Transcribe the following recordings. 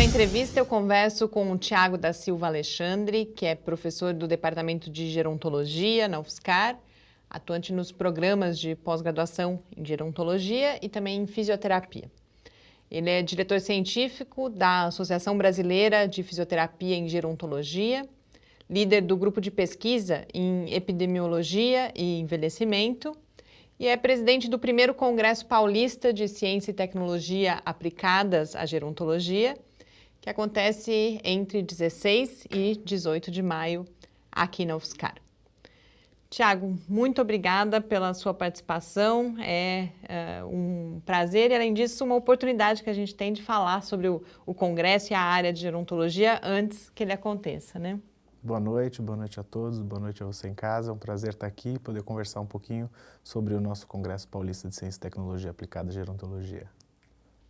entrevista eu converso com o Thiago da Silva Alexandre, que é professor do Departamento de Gerontologia na UFSCar, atuante nos programas de pós-graduação em gerontologia e também em fisioterapia. Ele é diretor científico da Associação Brasileira de Fisioterapia em Gerontologia, líder do grupo de pesquisa em epidemiologia e envelhecimento e é presidente do primeiro Congresso Paulista de Ciência e Tecnologia Aplicadas à Gerontologia, que acontece entre 16 e 18 de maio aqui na UFSCar. Thiago, muito obrigada pela sua participação, é um prazer e, além disso, uma oportunidade que a gente tem de falar sobre o Congresso e a área de gerontologia antes que ele aconteça, né? Boa noite a todos, boa noite a você em casa, é um prazer estar aqui e poder conversar um pouquinho sobre o nosso Congresso Paulista de Ciência e Tecnologia Aplicada à Gerontologia.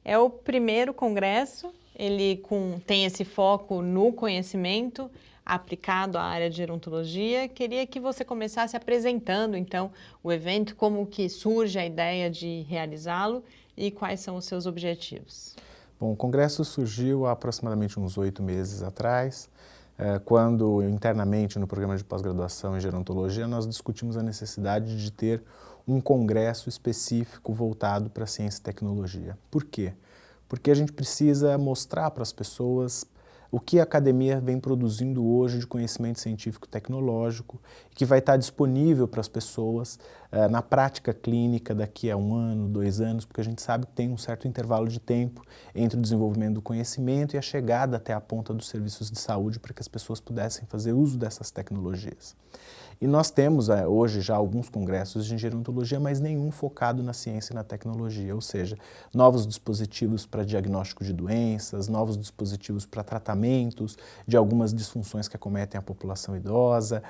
É o primeiro congresso, ele tem esse foco no conhecimento aplicado à área de gerontologia. Queria que você começasse apresentando, então, o evento, como que surge a ideia de realizá-lo e quais são os seus objetivos. Bom, o congresso surgiu há aproximadamente uns 8 meses atrás, quando internamente no programa de pós-graduação em gerontologia nós discutimos a necessidade de ter um congresso específico voltado para ciência e tecnologia. Por quê? Porque a gente precisa mostrar para as pessoas o que a academia vem produzindo hoje de conhecimento científico e tecnológico, que vai estar disponível para as pessoas na prática clínica daqui a 1 ano, 2 anos, porque a gente sabe que tem um certo intervalo de tempo entre o desenvolvimento do conhecimento e a chegada até a ponta dos serviços de saúde para que as pessoas pudessem fazer uso dessas tecnologias. E nós temos hoje já alguns congressos de gerontologia, mas nenhum focado na ciência e na tecnologia, ou seja, novos dispositivos para diagnóstico de doenças, novos dispositivos para tratamentos de algumas disfunções que acometem a população idosa,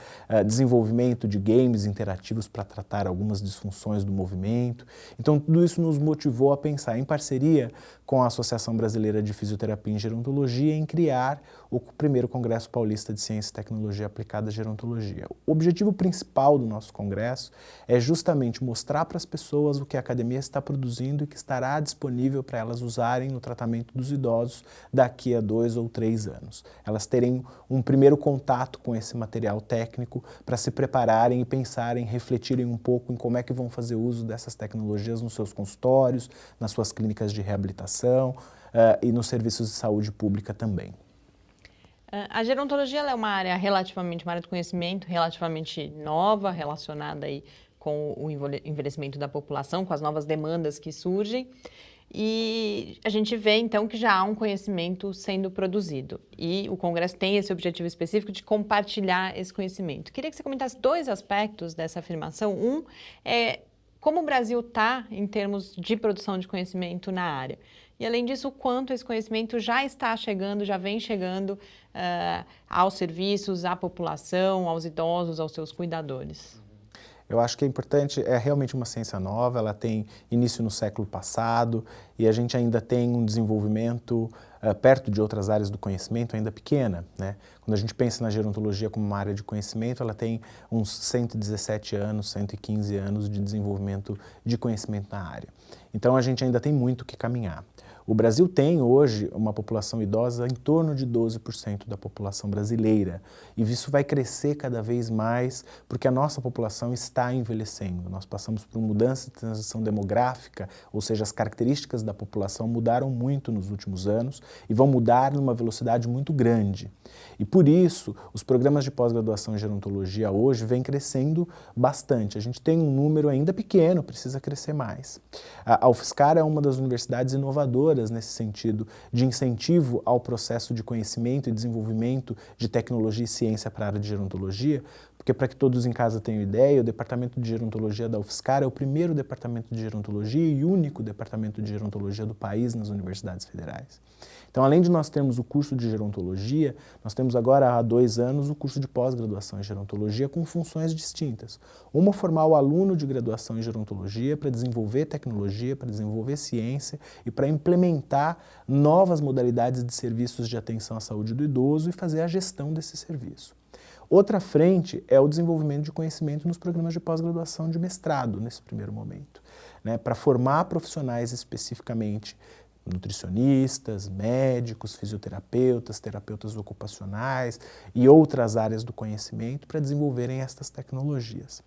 desenvolvimento de games interativos para tratar algumas disfunções do movimento. Então, tudo isso nos motivou a pensar, em parceria com a Associação Brasileira de Fisioterapia em Gerontologia, em criar o primeiro Congresso Paulista de Ciência e Tecnologia Aplicada à Gerontologia. O objetivo principal do nosso congresso é justamente mostrar para as pessoas o que a academia está produzindo e que estará disponível para elas usarem no tratamento dos idosos daqui a 2 ou 3 anos. Elas terem um primeiro contato com esse material técnico para se prepararem e pensarem, refletirem um pouco em como é que vão fazer uso dessas tecnologias nos seus consultórios, nas suas clínicas de reabilitação e nos serviços de saúde pública também. A gerontologia ela é uma área de conhecimento relativamente nova, relacionada aí com o envelhecimento da população, com as novas demandas que surgem. E a gente vê, então, que já há um conhecimento sendo produzido. E o Congresso tem esse objetivo específico de compartilhar esse conhecimento. Queria que você comentasse 2 aspectos dessa afirmação. Um é como o Brasil está em termos de produção de conhecimento na área. E, além disso, o quanto esse conhecimento já está chegando, já vem chegando aos serviços, à população, aos idosos, aos seus cuidadores. Eu acho que é importante, é realmente uma ciência nova, ela tem início no século passado e a gente ainda tem um desenvolvimento perto de outras áreas do conhecimento ainda pequena, né? Quando a gente pensa na gerontologia como uma área de conhecimento, ela tem uns 117 anos, 115 anos de desenvolvimento de conhecimento na área. Então a gente ainda tem muito que caminhar. O Brasil tem hoje uma população idosa em torno de 12% da população brasileira e isso vai crescer cada vez mais porque a nossa população está envelhecendo. Nós passamos por uma mudança de transição demográfica, ou seja, as características da população mudaram muito nos últimos anos e vão mudar numa velocidade muito grande. E por isso, os programas de pós-graduação em gerontologia hoje vêm crescendo bastante. A gente tem um número ainda pequeno, precisa crescer mais. A UFSCar é uma das universidades inovadoras nesse sentido de incentivo ao processo de conhecimento e desenvolvimento de tecnologia e ciência para a área de gerontologia, porque para que todos em casa tenham ideia, o Departamento de Gerontologia da UFSCar é o primeiro departamento de gerontologia e único departamento de gerontologia do país nas universidades federais. Então, além de nós termos o curso de gerontologia, nós temos agora há 2 anos o curso de pós-graduação em gerontologia com funções distintas. Uma, formar o aluno de graduação em gerontologia para desenvolver tecnologia, para desenvolver ciência e para implementar novas modalidades de serviços de atenção à saúde do idoso e fazer a gestão desse serviço. Outra frente é o desenvolvimento de conhecimento nos programas de pós-graduação de mestrado, nesse primeiro momento, né, para formar profissionais especificamente nutricionistas, médicos, fisioterapeutas, terapeutas ocupacionais e outras áreas do conhecimento para desenvolverem estas tecnologias.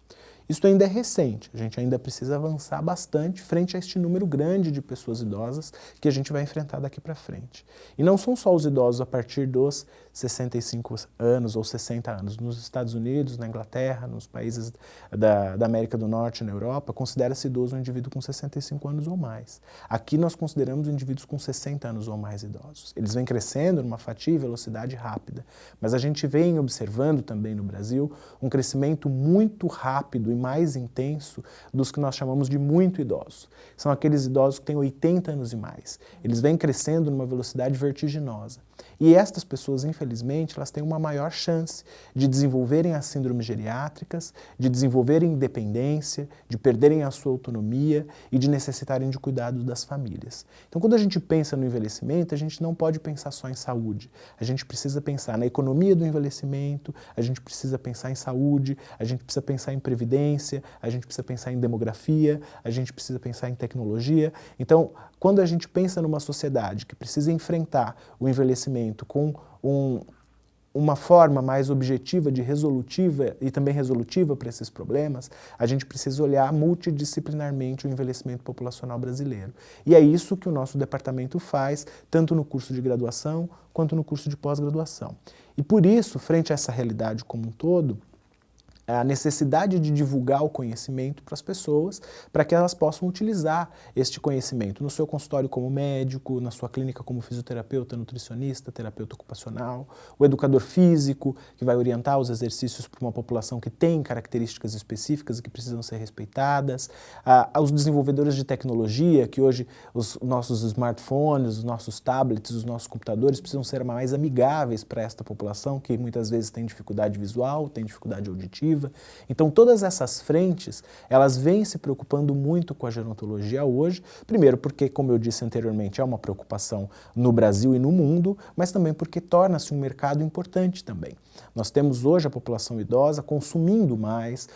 Isso ainda é recente, a gente ainda precisa avançar bastante frente a este número grande de pessoas idosas que a gente vai enfrentar daqui para frente. E não são só os idosos a partir dos 65 anos ou 60 anos. Nos Estados Unidos, na Inglaterra, nos países da América do Norte e na Europa, considera-se idoso um indivíduo com 65 anos ou mais. Aqui nós consideramos indivíduos com 60 anos ou mais idosos. Eles vêm crescendo numa fatia e velocidade rápida, mas a gente vem observando também no Brasil um crescimento muito rápido e mais intenso dos que nós chamamos de muito idosos. São aqueles idosos que têm 80 anos e mais. Eles vêm crescendo numa velocidade vertiginosa. E estas pessoas, infelizmente, elas têm uma maior chance de desenvolverem as síndromes geriátricas, de desenvolverem dependência, de perderem a sua autonomia e de necessitarem de cuidados das famílias. Então, quando a gente pensa no envelhecimento, a gente não pode pensar só em saúde. A gente precisa pensar na economia do envelhecimento, a gente precisa pensar em saúde, a gente precisa pensar em previdência, a gente precisa pensar em demografia, a gente precisa pensar em tecnologia. Então, quando a gente pensa numa sociedade que precisa enfrentar o envelhecimento com uma forma mais objetiva, resolutiva e também resolutiva para esses problemas, a gente precisa olhar multidisciplinarmente o envelhecimento populacional brasileiro. E é isso que o nosso departamento faz, tanto no curso de graduação quanto no curso de pós-graduação. E por isso, frente a essa realidade como um todo, a necessidade de divulgar o conhecimento para as pessoas, para que elas possam utilizar este conhecimento no seu consultório como médico, na sua clínica como fisioterapeuta, nutricionista, terapeuta ocupacional, o educador físico, que vai orientar os exercícios para uma população que tem características específicas e que precisam ser respeitadas, os desenvolvedores de tecnologia, que hoje os nossos smartphones, os nossos tablets, os nossos computadores precisam ser mais amigáveis para esta população, que muitas vezes tem dificuldade visual, tem dificuldade auditiva. Então, todas essas frentes, elas vêm se preocupando muito com a gerontologia hoje, primeiro porque, como eu disse anteriormente, é uma preocupação no Brasil e no mundo, mas também porque torna-se um mercado importante também. Nós temos hoje a população idosa consumindo mais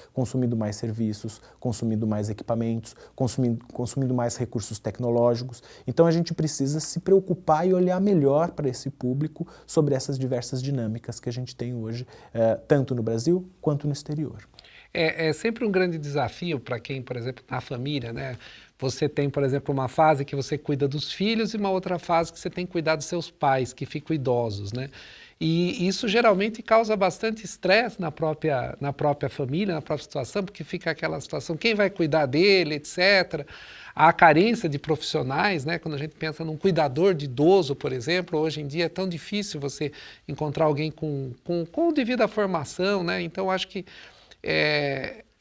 serviços, consumindo mais equipamentos, consumindo mais recursos tecnológicos. Então, a gente precisa se preocupar e olhar melhor para esse público sobre essas diversas dinâmicas que a gente tem hoje, tanto no Brasil quanto no exterior. É sempre um grande desafio para quem, por exemplo, na família, né? Você tem, por exemplo, uma fase que você cuida dos filhos e uma outra fase que você tem que cuidar dos seus pais, que ficam idosos, né? E isso geralmente causa bastante estresse na própria família, na própria situação, porque fica aquela situação, quem vai cuidar dele, etc. A carência de profissionais, né? Quando a gente pensa num cuidador de idoso, por exemplo, hoje em dia é tão difícil você encontrar alguém com devida formação, né? Então, acho que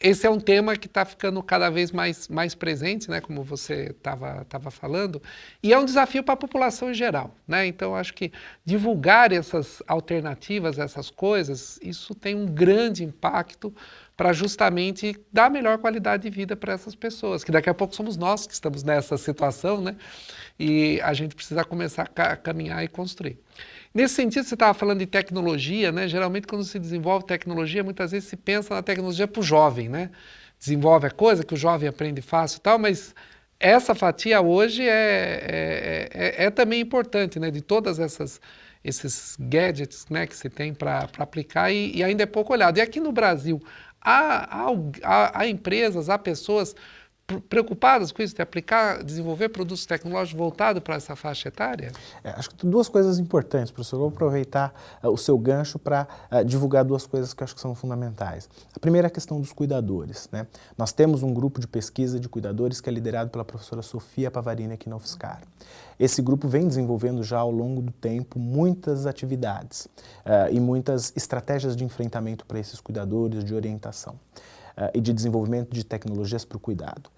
esse é um tema que está ficando cada vez mais presente, né, como você estava falando, e é um desafio para a população em geral, né? Então, acho que divulgar essas alternativas, essas coisas, isso tem um grande impacto para justamente dar melhor qualidade de vida para essas pessoas, que daqui a pouco somos nós que estamos nessa situação, né? E a gente precisa começar a caminhar e construir. Nesse sentido, você estava falando de tecnologia, né? Geralmente, quando se desenvolve tecnologia, muitas vezes se pensa na tecnologia para o jovem, né? Desenvolve a coisa que o jovem aprende fácil e tal, mas essa fatia hoje é também importante, né? De todas esses gadgets, né, que se tem para aplicar e ainda é pouco olhado. E aqui no Brasil, há empresas, há pessoas preocupadas com isso, de desenvolver produtos tecnológicos voltados para essa faixa etária? Acho que tem duas coisas importantes, professor. Eu vou aproveitar o seu gancho para divulgar duas coisas que eu acho que são fundamentais. A primeira é a questão dos cuidadores, né? Nós temos um grupo de pesquisa de cuidadores que é liderado pela professora Sofia Pavarini aqui na UFSCar. Esse grupo vem desenvolvendo já ao longo do tempo muitas atividades e muitas estratégias de enfrentamento para esses cuidadores, de orientação e de desenvolvimento de tecnologias para o cuidado.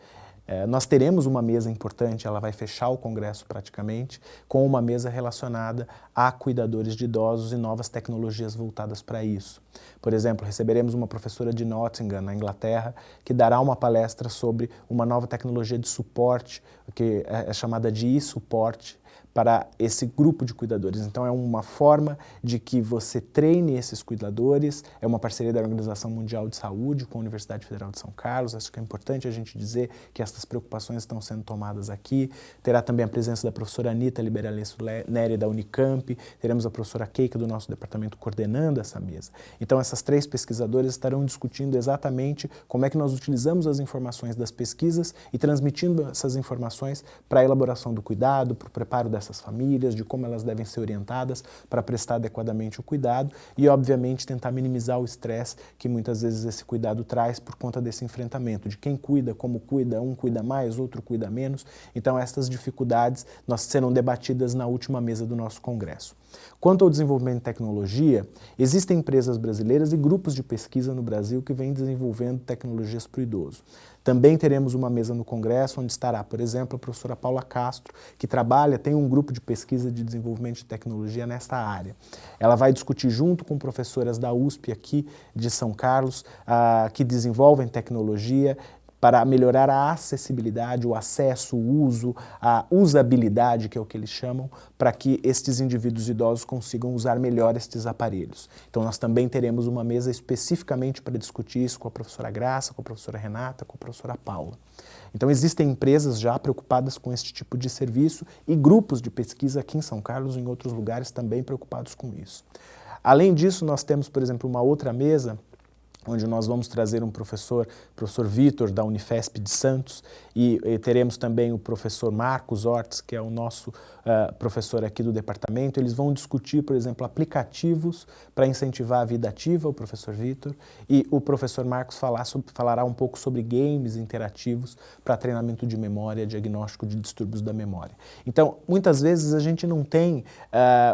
Nós teremos uma mesa importante, ela vai fechar o congresso praticamente, com uma mesa relacionada a cuidadores de idosos e novas tecnologias voltadas para isso. Por exemplo, receberemos uma professora de Nottingham, na Inglaterra, que dará uma palestra sobre uma nova tecnologia de suporte, que é chamada de e-suporte, para esse grupo de cuidadores. Então, é uma forma de que você treine esses cuidadores, é uma parceria da Organização Mundial de Saúde com a Universidade Federal de São Carlos. Acho que é importante a gente dizer que essas preocupações estão sendo tomadas aqui. Terá também a presença da professora Anita Liberalesso Neri, da Unicamp, teremos a professora Keika, do nosso departamento, coordenando essa mesa. Então, essas 3 pesquisadoras estarão discutindo exatamente como é que nós utilizamos as informações das pesquisas e transmitindo essas informações para a elaboração do cuidado, para o preparo dessas famílias, de como elas devem ser orientadas para prestar adequadamente o cuidado e, obviamente, tentar minimizar o estresse que muitas vezes esse cuidado traz por conta desse enfrentamento, de quem cuida, como cuida, um cuida mais, outro cuida menos. Então, essas dificuldades serão debatidas na última mesa do nosso congresso. Quanto ao desenvolvimento de tecnologia, existem empresas brasileiras e grupos de pesquisa no Brasil que vêm desenvolvendo tecnologias para o idoso. Também teremos uma mesa no Congresso onde estará, por exemplo, a professora Paula Castro, que tem um grupo de pesquisa de desenvolvimento de tecnologia nesta área. Ela vai discutir junto com professoras da USP aqui de São Carlos, que desenvolvem tecnologia, para melhorar a acessibilidade, o acesso, o uso, a usabilidade, que é o que eles chamam, para que estes indivíduos idosos consigam usar melhor estes aparelhos. Então, nós também teremos uma mesa especificamente para discutir isso com a professora Graça, com a professora Renata, com a professora Paula. Então, existem empresas já preocupadas com este tipo de serviço e grupos de pesquisa aqui em São Carlos e em outros lugares também preocupados com isso. Além disso, nós temos, por exemplo, uma outra mesa onde nós vamos trazer um professor Vitor, da Unifesp de Santos, e teremos também o professor Marcos Ortiz, que é o nosso professor aqui do departamento. Eles vão discutir, por exemplo, aplicativos para incentivar a vida ativa, o professor Vitor, e o professor Marcos falará um pouco sobre games interativos para treinamento de memória, diagnóstico de distúrbios da memória. Então, muitas vezes a gente não tem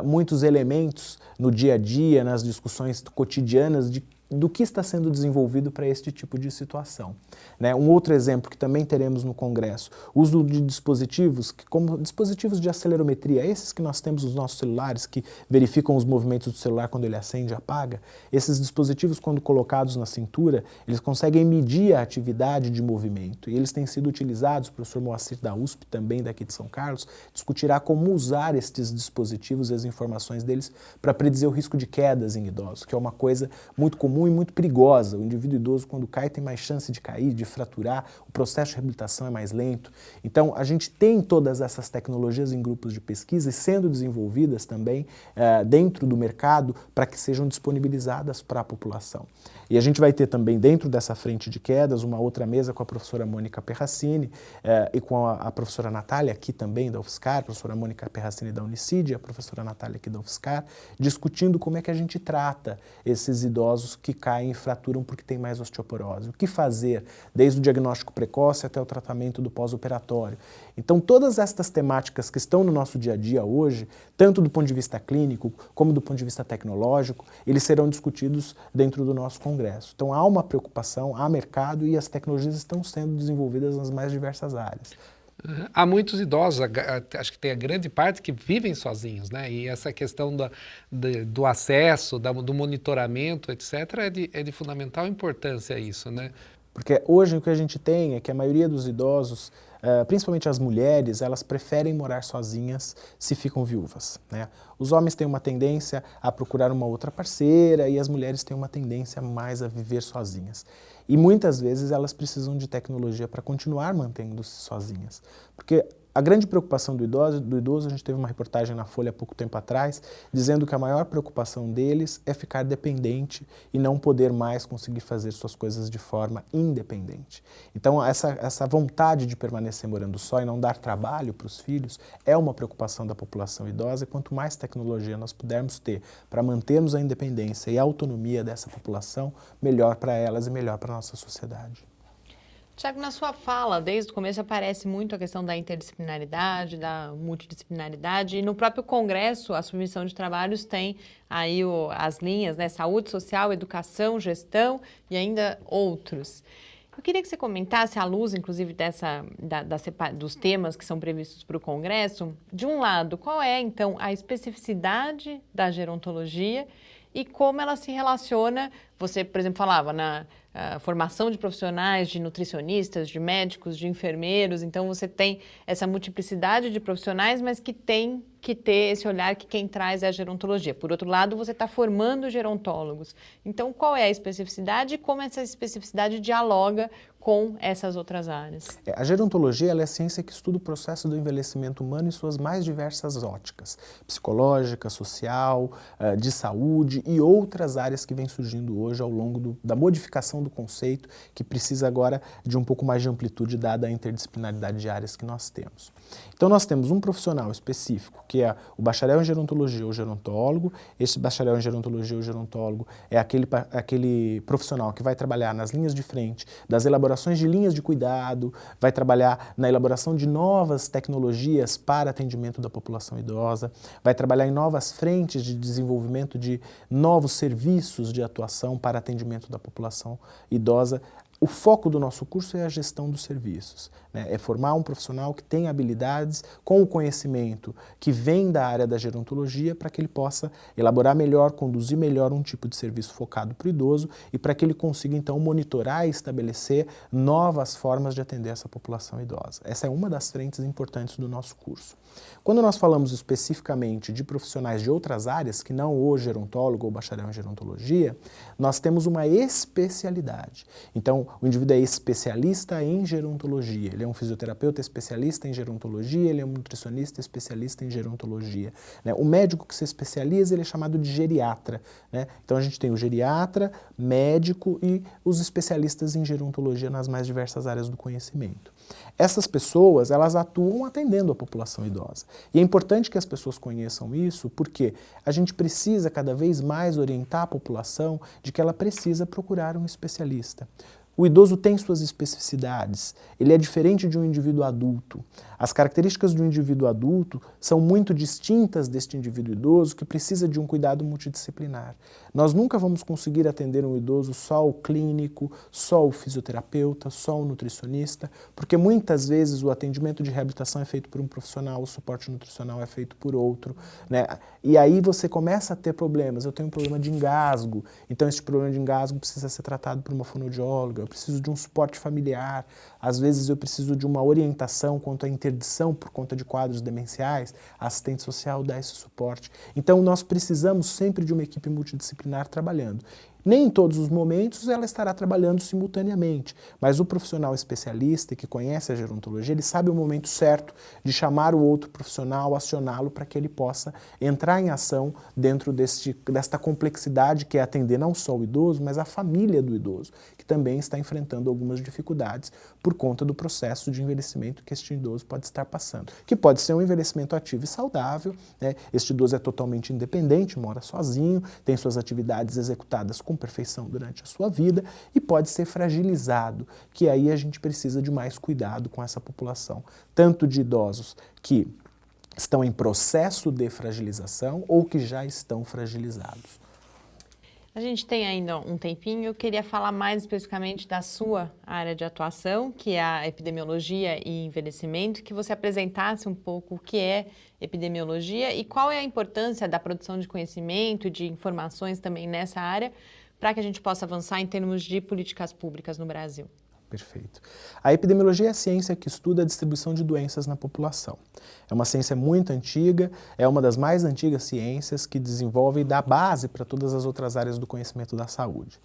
muitos elementos no dia a dia, nas discussões cotidianas do que está sendo desenvolvido para este tipo de situação. Né? Um outro exemplo que também teremos no Congresso, o uso de dispositivos, como dispositivos de acelerometria, esses que nós temos nos nossos celulares, que verificam os movimentos do celular quando ele acende e apaga. Esses dispositivos, quando colocados na cintura, eles conseguem medir a atividade de movimento, e eles têm sido utilizados. O professor Moacir da USP, também daqui de São Carlos, discutirá como usar estes dispositivos e as informações deles para predizer o risco de quedas em idosos, que é uma coisa muito comum e muito perigosa. O indivíduo idoso, quando cai, tem mais chance de cair, de fraturar, o processo de reabilitação é mais lento. Então, a gente tem todas essas tecnologias em grupos de pesquisa e sendo desenvolvidas também dentro do mercado para que sejam disponibilizadas para a população. E a gente vai ter também, dentro dessa frente de quedas, uma outra mesa com a professora Mônica Perracini e com a professora Natália, aqui também da UFSCar, a professora Mônica Perracini da Unicid e a professora Natália aqui da UFSCar, discutindo como é que a gente trata esses idosos que caem e fraturam porque tem mais osteoporose. O que fazer, desde o diagnóstico precoce até o tratamento do pós-operatório. Então, todas estas temáticas que estão no nosso dia a dia hoje, tanto do ponto de vista clínico como do ponto de vista tecnológico, eles serão discutidos dentro do nosso congresso. Então, há uma preocupação, há mercado e as tecnologias estão sendo desenvolvidas nas mais diversas áreas. Há muitos idosos, acho que tem a grande parte que vivem sozinhos, né? E essa questão do acesso, do monitoramento, etc., é de fundamental importância isso, né? Porque hoje o que a gente tem é que a maioria dos idosos, principalmente as mulheres, elas preferem morar sozinhas se ficam viúvas, né? Os homens têm uma tendência a procurar uma outra parceira e as mulheres têm uma tendência mais a viver sozinhas. E muitas vezes elas precisam de tecnologia para continuar mantendo-se sozinhas. Porque a grande preocupação do idoso, a gente teve uma reportagem na Folha há pouco tempo atrás, dizendo que a maior preocupação deles é ficar dependente e não poder mais conseguir fazer suas coisas de forma independente. Então, essa vontade de permanecer morando só e não dar trabalho para os filhos é uma preocupação da população idosa, e quanto mais tecnologia nós pudermos ter para mantermos a independência e a autonomia dessa população, melhor para elas e melhor para a nossa sociedade. Tiago, na sua fala, desde o começo aparece muito a questão da interdisciplinaridade, da multidisciplinaridade, e no próprio Congresso, a submissão de trabalhos tem aí as linhas, né, saúde social, educação, gestão e ainda outros. Eu queria que você comentasse, à luz, inclusive, dos temas que são previstos para o Congresso, de um lado, qual é, então, a especificidade da gerontologia e como ela se relaciona, você, por exemplo, falava formação de profissionais, de nutricionistas, de médicos, de enfermeiros. Então, você tem essa multiplicidade de profissionais, mas que tem que ter esse olhar que quem traz é a gerontologia. Por outro lado, você está formando gerontólogos. Então, qual é a especificidade e como essa especificidade dialoga com essas outras áreas? A gerontologia ela é a ciência que estuda o processo do envelhecimento humano em suas mais diversas óticas, psicológica, social, de saúde e outras áreas que vêm surgindo hoje ao longo da modificação do conceito, que precisa agora de um pouco mais de amplitude dada a interdisciplinaridade de áreas que nós temos. Então nós temos um profissional específico, que é o bacharel em gerontologia ou gerontólogo. Esse bacharel em gerontologia ou gerontólogo é aquele profissional que vai trabalhar nas linhas de frente das elaborações de linhas de cuidado, vai trabalhar na elaboração de novas tecnologias para atendimento da população idosa, vai trabalhar em novas frentes de desenvolvimento de novos serviços de atuação para atendimento da população idosa. O foco do nosso curso é a gestão dos serviços, né? É formar um profissional que tenha habilidades com o conhecimento que vem da área da gerontologia para que ele possa elaborar melhor, conduzir melhor um tipo de serviço focado para o idoso e para que ele consiga então monitorar e estabelecer novas formas de atender essa população idosa. Essa é uma das frentes importantes do nosso curso. Quando nós falamos especificamente de profissionais de outras áreas, que não o gerontólogo ou bacharel em gerontologia, nós temos uma especialidade. Então, o indivíduo é especialista em gerontologia, ele é um fisioterapeuta especialista em gerontologia, ele é um nutricionista especialista em gerontologia, né? O médico que se especializa, ele é chamado de geriatra, né? Então, a gente tem o geriatra, médico e os especialistas em gerontologia nas mais diversas áreas do conhecimento. Essas pessoas, elas atuam atendendo a população idosa. E é importante que as pessoas conheçam isso, porque a gente precisa cada vez mais orientar a população de que ela precisa procurar um especialista. O idoso tem suas especificidades, ele é diferente de um indivíduo adulto. As características do indivíduo adulto são muito distintas deste indivíduo idoso que precisa de um cuidado multidisciplinar. Nós nunca vamos conseguir atender um idoso só o clínico, só o fisioterapeuta, só o nutricionista, porque muitas vezes o atendimento de reabilitação é feito por um profissional, o suporte nutricional é feito por outro, né? E aí você começa a ter problemas. Eu tenho um problema de engasgo, então esse problema de engasgo precisa ser tratado por uma fonoaudióloga, eu preciso de um suporte familiar, às vezes eu preciso de uma orientação quanto à interdição por conta de quadros demenciais, a assistente social dá esse suporte. Então nós precisamos sempre de uma equipe multidisciplinar trabalhando. Nem em todos os momentos ela estará trabalhando simultaneamente, mas o profissional especialista que conhece a gerontologia, ele sabe o momento certo de chamar o outro profissional, acioná-lo para que ele possa entrar em ação dentro desta complexidade que é atender não só o idoso, mas a família do idoso, que também está enfrentando algumas dificuldades por conta do processo de envelhecimento que este idoso pode estar passando, que pode ser um envelhecimento ativo e saudável, né? Este idoso é totalmente independente, mora sozinho, tem suas atividades executadas com perfeição durante a sua vida e pode ser fragilizado, que aí a gente precisa de mais cuidado com essa população, tanto de idosos que estão em processo de fragilização ou que já estão fragilizados. A gente tem ainda um tempinho, eu queria falar mais especificamente da sua área de atuação, que é a epidemiologia e envelhecimento, que você apresentasse um pouco o que é epidemiologia e qual é a importância da produção de conhecimento e de informações também nessa área, para que a gente possa avançar em termos de políticas públicas no Brasil. Perfeito. A epidemiologia é a ciência que estuda a distribuição de doenças na população. É uma ciência muito antiga, é uma das mais antigas ciências que desenvolve e dá base para todas as outras áreas do conhecimento da saúde.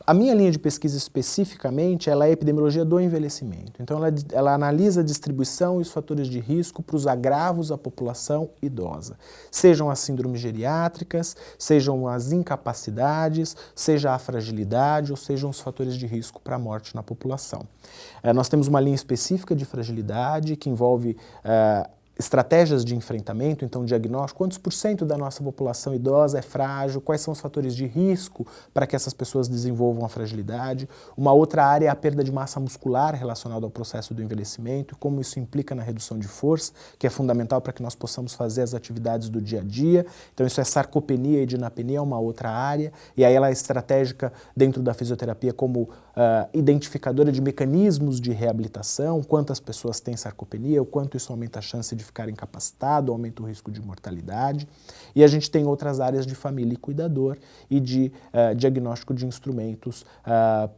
A minha linha de pesquisa especificamente, ela é a epidemiologia do envelhecimento. Então ela analisa a distribuição e os fatores de risco para os agravos à população idosa. Sejam as síndromes geriátricas, sejam as incapacidades, seja a fragilidade ou sejam os fatores de risco para a morte na população. Nós temos uma linha específica de fragilidade que envolve estratégias de enfrentamento, então diagnóstico, quantos por cento da nossa população idosa é frágil, quais são os fatores de risco para que essas pessoas desenvolvam a fragilidade. Uma outra área é a perda de massa muscular relacionada ao processo do envelhecimento e como isso implica na redução de força, que é fundamental para que nós possamos fazer as atividades do dia a dia. Então isso é sarcopenia e dinapenia, é uma outra área, e aí ela é estratégica dentro da fisioterapia como identificadora de mecanismos de reabilitação, quantas pessoas têm sarcopenia, o quanto isso aumenta a chance de ficar incapacitado, aumenta o risco de mortalidade. E a gente tem outras áreas de família e cuidador e de diagnóstico de instrumentos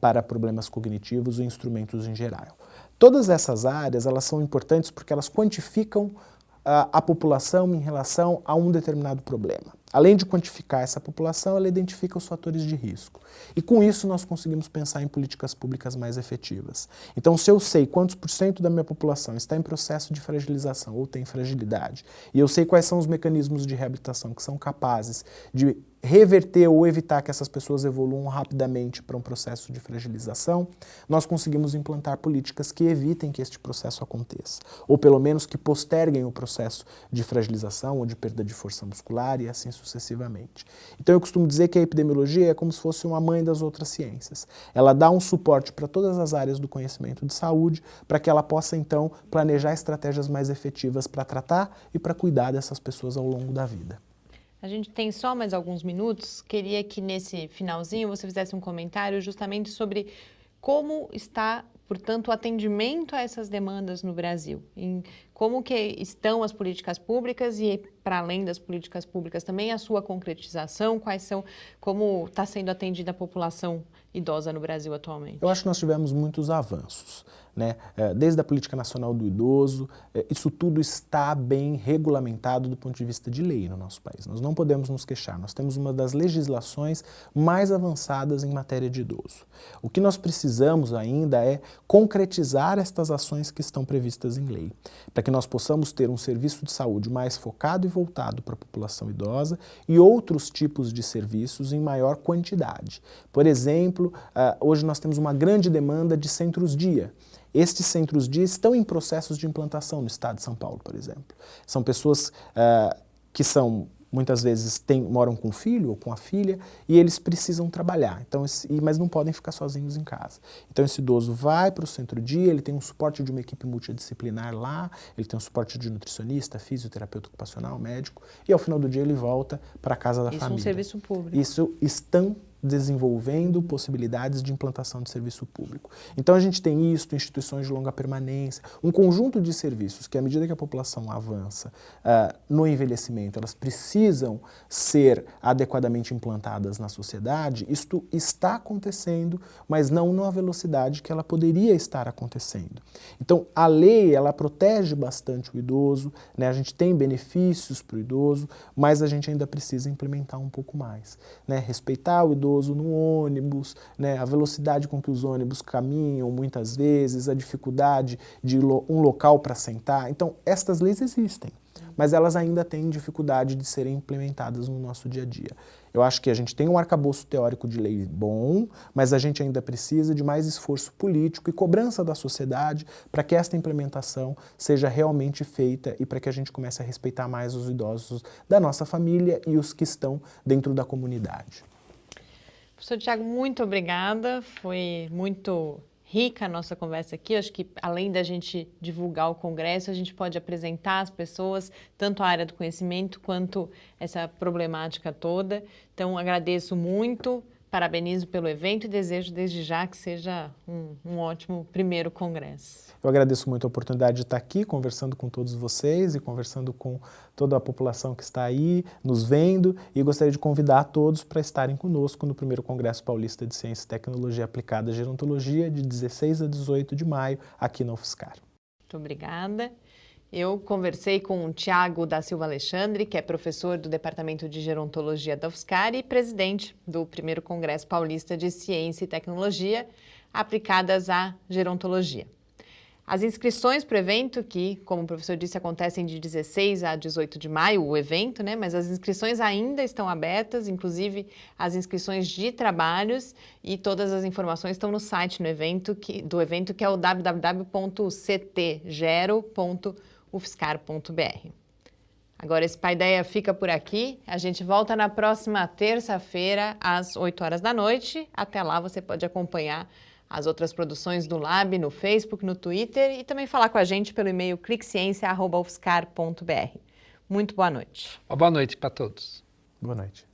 para problemas cognitivos e instrumentos em geral. Todas essas áreas, elas são importantes porque elas quantificam a população em relação a um determinado problema. Além de quantificar essa população, ela identifica os fatores de risco. E com isso nós conseguimos pensar em políticas públicas mais efetivas. Então, se eu sei quantos % da minha população está em processo de fragilização ou tem fragilidade, e eu sei quais são os mecanismos de reabilitação que são capazes de reverter ou evitar que essas pessoas evoluam rapidamente para um processo de fragilização, nós conseguimos implantar políticas que evitem que este processo aconteça, ou pelo menos que posterguem o processo de fragilização ou de perda de força muscular e assim sucessivamente. Então eu costumo dizer que a epidemiologia é como se fosse uma mãe das outras ciências. Ela dá um suporte para todas as áreas do conhecimento de saúde para que ela possa então planejar estratégias mais efetivas para tratar e para cuidar dessas pessoas ao longo da vida. A gente tem só mais alguns minutos. Queria que nesse finalzinho você fizesse um comentário justamente sobre como está, portanto, o atendimento a essas demandas no Brasil. Em como que estão as políticas públicas e, para além das políticas públicas, também a sua concretização, como está sendo atendida a população idosa no Brasil atualmente? Eu acho que nós tivemos muitos avanços, né? Desde a Política Nacional do Idoso, isso tudo está bem regulamentado do ponto de vista de lei no nosso país. Nós não podemos nos queixar, nós temos uma das legislações mais avançadas em matéria de idoso. O que nós precisamos ainda é concretizar estas ações que estão previstas em lei, para que nós possamos ter um serviço de saúde mais focado e voltado para a população idosa e outros tipos de serviços em maior quantidade. Por exemplo, hoje nós temos uma grande demanda de centros-dia. Estes centros-dia estão em processos de implantação no estado de São Paulo, por exemplo. São pessoas que muitas vezes moram com o filho ou com a filha e eles precisam trabalhar, mas não podem ficar sozinhos em casa. Então esse idoso vai para o centro-dia, ele tem um suporte de uma equipe multidisciplinar lá, ele tem um suporte de nutricionista, fisioterapeuta ocupacional, médico, e ao final do dia ele volta para a casa da família. Isso é um serviço público. Isso estão desenvolvendo possibilidades de implantação de serviço público. Então a gente tem isso, instituições de longa permanência, um conjunto de serviços que à medida que a população avança no envelhecimento, elas precisam ser adequadamente implantadas na sociedade. Isto está acontecendo, mas não na velocidade que ela poderia estar acontecendo. Então a lei, ela protege bastante o idoso, né? A gente tem benefícios para o idoso, mas a gente ainda precisa implementar um pouco mais, né? Respeitar o idoso no ônibus, né, a velocidade com que os ônibus caminham muitas vezes, a dificuldade de um local para sentar. Então, estas leis existem, mas elas ainda têm dificuldade de serem implementadas no nosso dia a dia. Eu acho que a gente tem um arcabouço teórico de lei bom, mas a gente ainda precisa de mais esforço político e cobrança da sociedade para que esta implementação seja realmente feita e para que a gente comece a respeitar mais os idosos da nossa família e os que estão dentro da comunidade. Professor Tiago, muito obrigada. Foi muito rica a nossa conversa aqui. Acho que, além da gente divulgar o congresso, a gente pode apresentar às pessoas tanto a área do conhecimento quanto essa problemática toda. Então, agradeço muito, parabenizo pelo evento e desejo desde já que seja um ótimo primeiro congresso. Eu agradeço muito a oportunidade de estar aqui conversando com todos vocês e conversando com toda a população que está aí, nos vendo, e gostaria de convidar a todos para estarem conosco no primeiro Congresso Paulista de Ciência e Tecnologia Aplicada à Gerontologia, de 16 a 18 de maio, aqui na UFSCar. Muito obrigada. Eu conversei com o Tiago da Silva Alexandre, que é professor do Departamento de Gerontologia da UFSCar e presidente do primeiro Congresso Paulista de Ciência e Tecnologia Aplicadas à Gerontologia. As inscrições para o evento, que, como o professor disse, acontecem de 16 a 18 de maio, o evento, né? Mas as inscrições ainda estão abertas, inclusive as inscrições de trabalhos, e todas as informações estão no site do evento, que é o www.ctgero.ufscar.br. Agora, esse Paideia fica por aqui. A gente volta na próxima terça-feira, às 8 horas da noite. Até lá, você pode acompanhar as outras produções do Lab no Facebook, no Twitter e também falar com a gente pelo e-mail cliqueciência@ufscar.br. Muito boa noite. Boa noite para todos. Boa noite.